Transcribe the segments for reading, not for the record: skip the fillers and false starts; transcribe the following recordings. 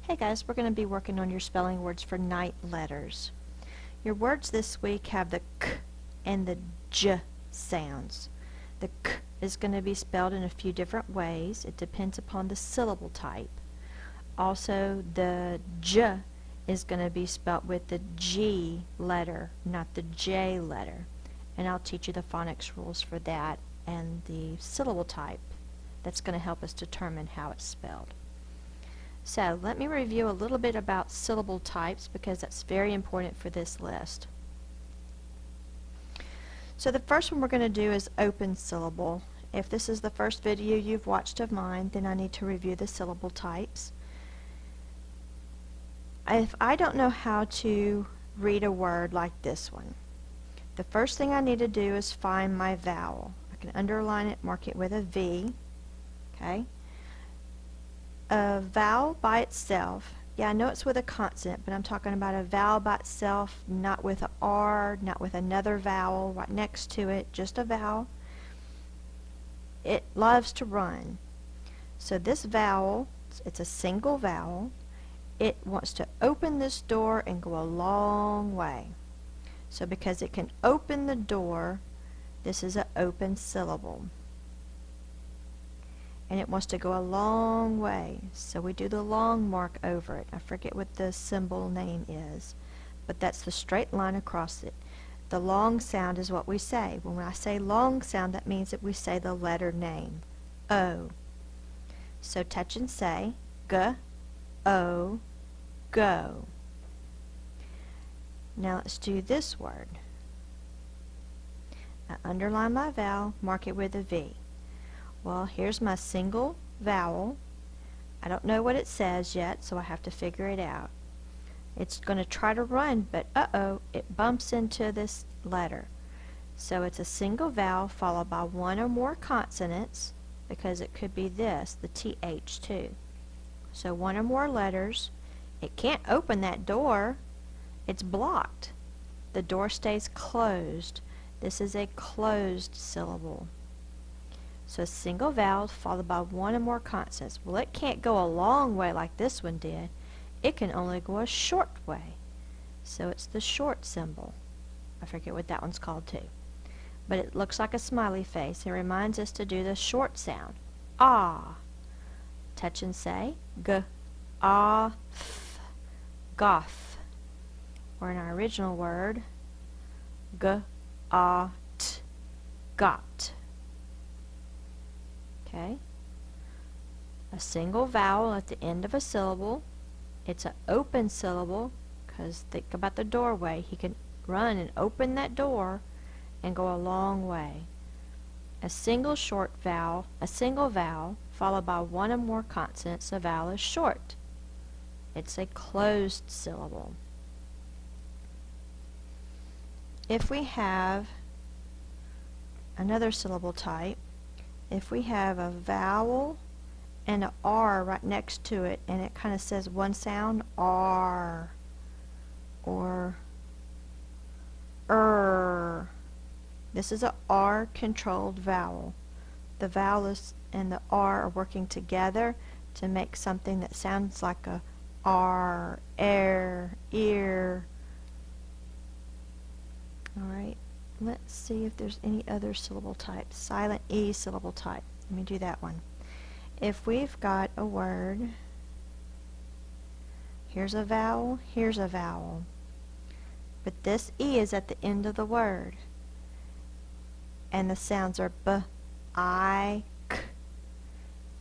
Hey guys, we're going to be working on your spelling words for night letters. Your words this week have the k and the j sounds. The k is going to be spelled in a few different ways. It depends upon the syllable type. Also, the j is going to be spelled with the G letter, not the J letter. And I'll teach you the phonics rules for that and the syllable type. That's going to help us determine how it's spelled. So let me review a little bit about syllable types because that's very important for this list. So the first one we're going to do is open syllable. If this is the first video you've watched of mine, then I need to review the syllable types. If I don't know how to read a word like this one, the first thing I need to do is find my vowel. I can underline it, mark it with a V. Okay? A vowel by itself, yeah, I know it's with a consonant, but I'm talking about a vowel by itself, not with an R, not with another vowel right next to it, just a vowel. It loves to run. So this vowel, it's a single vowel. It wants to open this door and go a long way. So because it can open the door, this is an open syllable. And it wants to go a long way, so we do the long mark over it. I forget what the symbol name is, but that's the straight line across it. The long sound is what we say. When I say long sound, that means that we say the letter name, O. So touch and say, G-O, go. Now let's do this word. I underline my vowel, mark it with a V. Well, here's my single vowel. I don't know what it says yet, so I have to figure it out. It's going to try to run, but uh-oh, it bumps into this letter. So it's a single vowel followed by one or more consonants, because it could be this, the TH too. So one or more letters. It can't open that door. It's blocked. The door stays closed. This is a closed syllable. So a single vowel followed by one or more consonants. Well, it can't go a long way like this one did. It can only go a short way. So it's the short symbol. I forget what that one's called too. But it looks like a smiley face. It reminds us to do the short sound. Ah. Touch and say g-ah-th, goth. Or in our original word, g-ah-t, got. Okay? A single vowel at the end of a syllable. It's an open syllable because think about the doorway. He can run and open that door and go a long way. A single short vowel, a single vowel followed by one or more consonants. A vowel is short. It's a closed syllable. If we have another syllable type, if we have a vowel and an R right next to it and it kind of says one sound, R, or this is a R controlled vowel. The vowel and the R are working together to make something that sounds like a R, air, ear. Alright. Let's see if there's any other syllable types. Silent E syllable type. Let me do that one. If we've got a word, here's a vowel, here's a vowel. But this E is at the end of the word. And the sounds are B, I, K.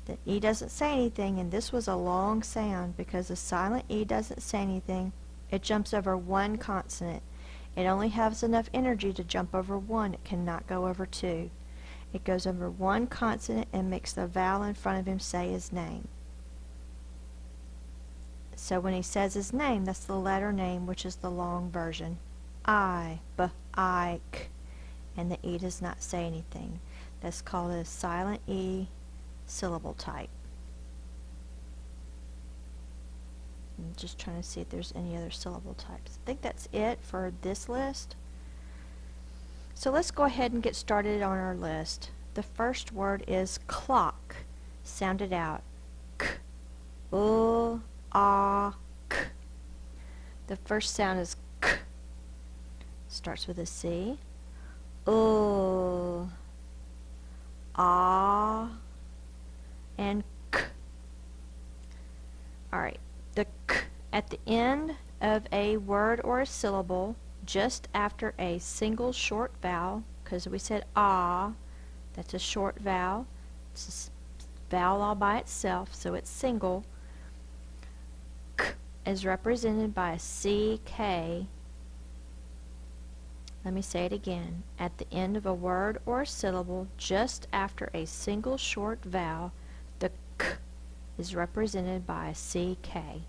The E doesn't say anything, and this was a long sound because the silent E doesn't say anything. It jumps over one consonant. It only has enough energy to jump over one. It cannot go over two. It goes over one consonant and makes the vowel in front of him say his name. So when he says his name, that's the letter name, which is the long version. I, B, I, K. And the E does not say anything. That's called a silent E syllable type. I'm just trying to see if there's any other syllable types. I think that's it for this list. So let's go ahead and get started on our list. The first word is clock. Sound it out. K, L, A, The first sound is k. Starts with a C. Ah, and k. Alright, the k at the end of a word or a syllable just after a single short vowel, because we said ah, that's a short vowel. It's a vowel all by itself, so it's single. K is represented by a CK. Let me say it again. At the end of a word or a syllable, just after a single short vowel, the k is represented by a CK.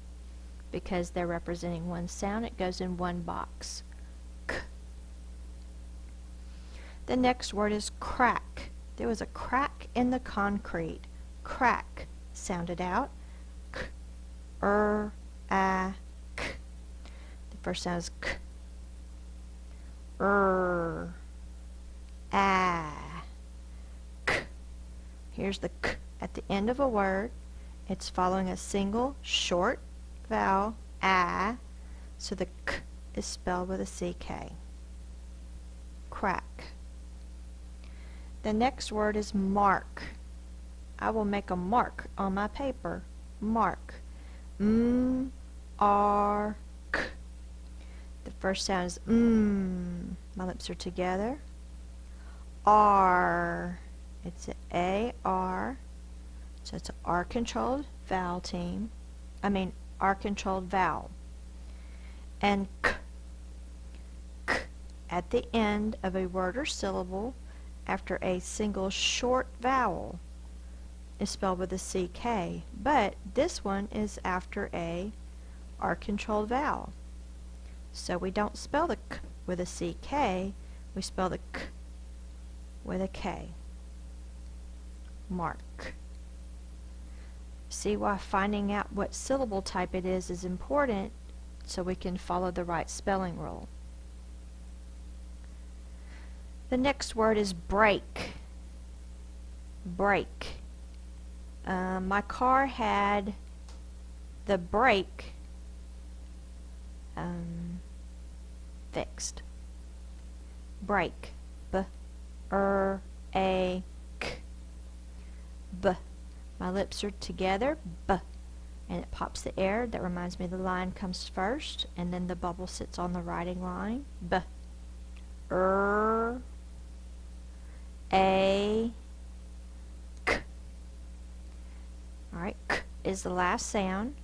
Because they're representing one sound, it goes in one box. K. The next word is crack. There was a crack in the concrete. Crack. Sound it out. K. K. The first sound is k. K. Here's the k at the end of a word. It's following a single short vowel, so the k is spelled with a CK. Crack. The next word is mark. I will make a mark on my paper. Mark. R, K. The first sound is My lips are together. R. It's an AR. So it's an R-controlled vowel team. R-controlled vowel. And K. K. At the end of a word or syllable after a single short vowel is spelled with a CK, but this one is after a R-controlled vowel. So we don't spell the K with a CK, we spell the K with a K. Mark. See why finding out what syllable type it is important, so we can follow the right spelling rule. The next word is brake. Brake. My car had the brake fixed. Brake. B-R-A-K. B. My lips are together. B. And it pops the air. That reminds me the line comes first, and then the bubble sits on the writing line. B. R. A. K. Alright, K is the last sound,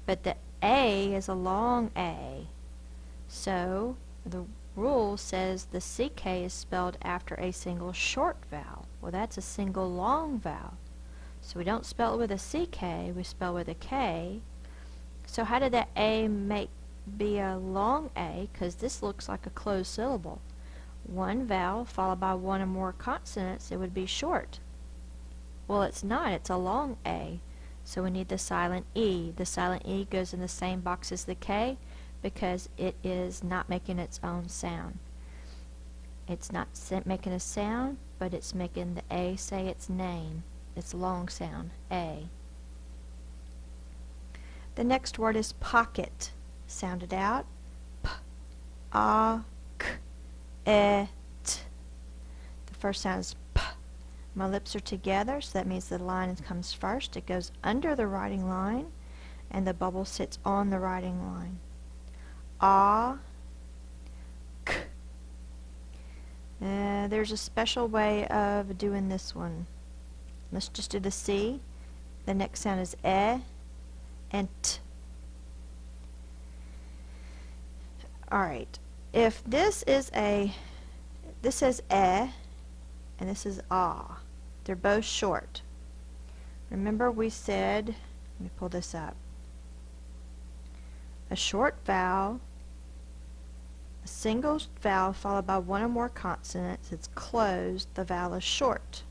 but the A is a long A. So the rule says the CK is spelled after a single short vowel. Well, that's a single long vowel. So we don't spell it with a CK, we spell with a K. So how did that A be a long A? Because this looks like a closed syllable. One vowel followed by one or more consonants, it would be short. Well, it's not, it's a long A. So we need the silent E. The silent E goes in the same box as the K because it is not making its own sound. It's not making a sound, but it's making the A say its name. It's a long sound, A. The next word is pocket. Sound it out. P-A-K-E-T. The first sound is P. My lips are together, so that means the line comes first. It goes under the writing line, and the bubble sits on the writing line. A. K. There's a special way of doing this one. Let's just do the C. The next sound is E and T. Alright, if this says E and this is A. They're both short. Remember we said, let me pull this up, a short vowel, a single vowel followed by one or more consonants, it's closed, the vowel is short.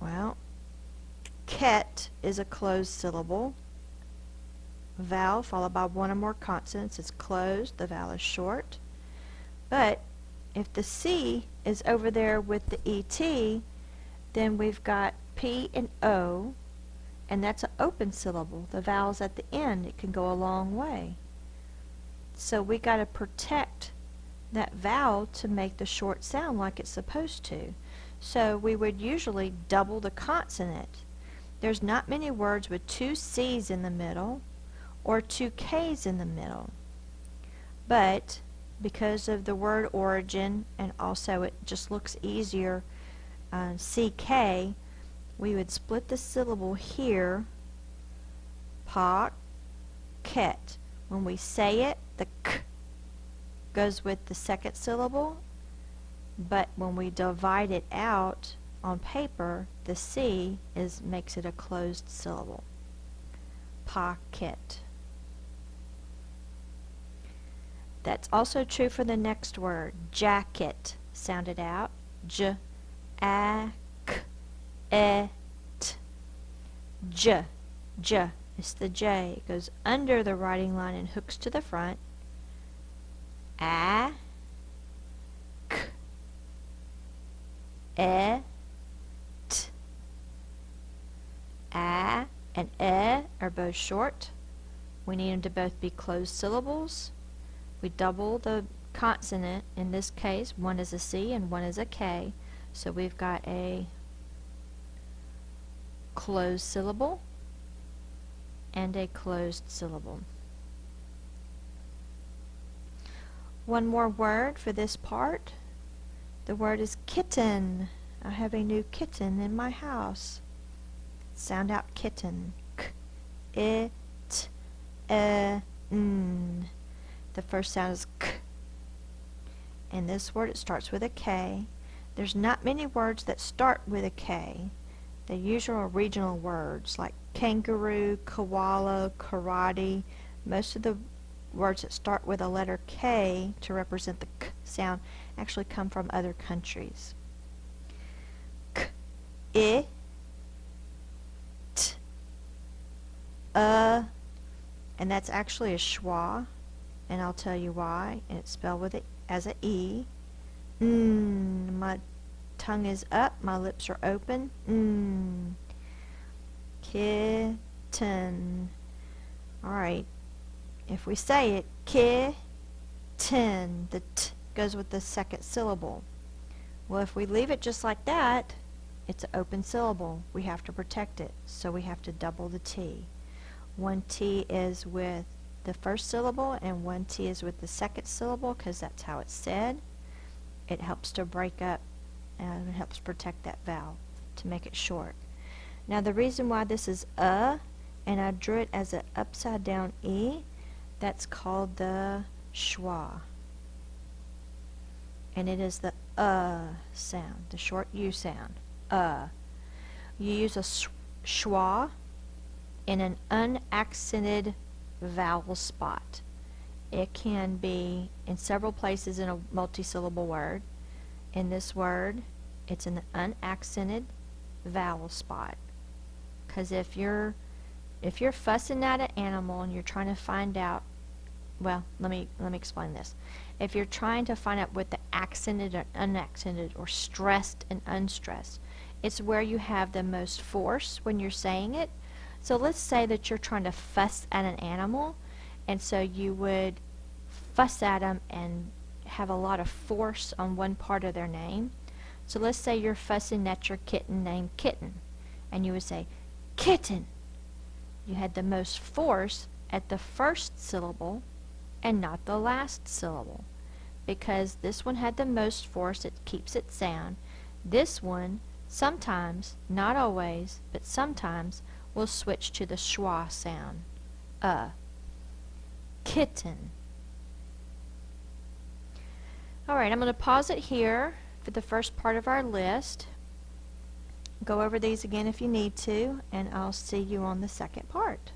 Well, ket is a closed syllable. Vowel followed by one or more consonants is closed, the vowel is short. But if the C is over there with the ET, then we've got P and O, and that's an open syllable. The vowel's at the end. It can go a long way. So we got to protect that vowel to make the short sound like it's supposed to. So we would usually double the consonant. There's not many words with two C's in the middle or two K's in the middle. But because of the word origin, and also it just looks easier, CK, we would split the syllable here, pocket. When we say it, the k goes with the second syllable, but when we divide it out on paper, the C makes it a closed syllable. Pocket. That's also true for the next word, jacket. Sound it out. J, A, K, E, T. J, J. It's the J. It goes under the writing line and hooks to the front. A, K, E, T. A and E are both short. We need them to both be closed syllables. We double the consonant. In this case, one is a C and one is a K. So we've got a closed syllable and a closed syllable. One more word for this part. The word is kitten. I have a new kitten in my house. Sound out kitten. K, it, n. The first sound is k. In this word, it starts with a K. There's not many words that start with a K. The usual regional words like kangaroo, koala, karate. Most of the words that start with a letter K to represent the k sound actually come from other countries. K, I, t, and that's actually a schwa, and I'll tell you why. And it's spelled with it as a E. My tongue is up, my lips are open. Kitten. Alright, if we say it, kitten, the t goes with the second syllable. Well, if we leave it just like that, it's an open syllable. We have to protect it, so we have to double the T. One T is with the first syllable and one T is with the second syllable because that's how it's said. It helps to break up and it helps protect that vowel to make it short. Now the reason why this is and I drew it as an upside down E, that's called the schwa. And it is the sound, the short U sound. You use a schwa in an unaccented vowel spot. It can be in several places in a multisyllable word. In this word, it's in the unaccented vowel spot. Because if you're fussing at an animal and you're trying to find out, well, let me explain this. If you're trying to find out what the accented or unaccented or stressed and unstressed, it's where you have the most force when you're saying it. So let's say that you're trying to fuss at an animal, and so you would fuss at them and have a lot of force on one part of their name. So let's say you're fussing at your kitten named Kitten, and you would say, kitten. You had the most force at the first syllable and not the last syllable. Because this one had the most force, it keeps its sound. This one, sometimes, not always, but sometimes, will switch to the schwa sound. Kitten. Alright, I'm going to pause it here for the first part of our list. Go over these again if you need to, and I'll see you on the second part.